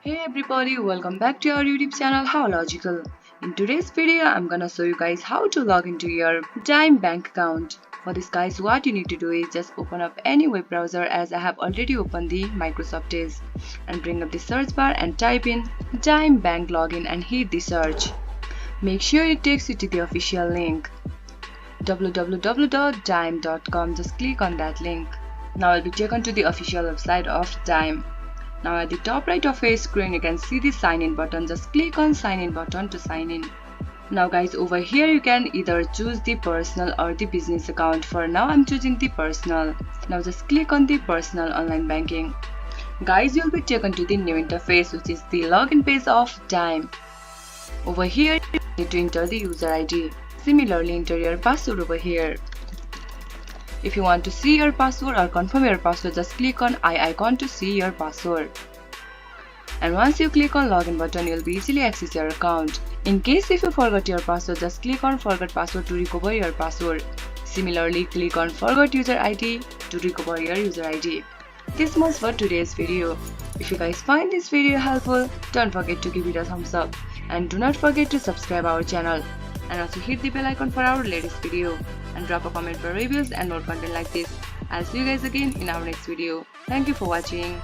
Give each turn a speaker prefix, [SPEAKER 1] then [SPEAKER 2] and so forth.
[SPEAKER 1] Hey everybody, welcome back to our YouTube channel How Logical. In today's video, I'm gonna show you guys how to log into your Dime bank account. For this guys, what you need to do is just open up any web browser as I have already opened the Microsoft Edge and bring up the search bar and type in Dime bank login and hit the search. Make sure it takes you to the official link www.dime.com. Just click on that link. Now I'll be taken to the official website of Dime. Now at the top right of your screen you can see the sign in button. Just click on sign in button to sign in. Now guys, over here you can either choose the personal or the business account. For now I'm choosing the personal. Now just click on the personal online banking. Guys, you'll be taken to the new interface, which is the login page of Dime. Over here you need to enter the user ID. Similarly, enter your password over here. If you want to see your password or confirm your password, just click on I icon to see your password. And once you click on login button, you'll be easily access your account. In case if you forgot your password, just click on forget password to recover your password. Similarly, click on forgot user ID to recover your user ID. This much for today's video. If you guys find this video helpful, don't forget to give it a thumbs up. And do not forget to subscribe our channel. And also hit the bell icon for our latest video. And drop a comment for reviews and more content like this. I'll see you guys again in our next video. Thank you for watching.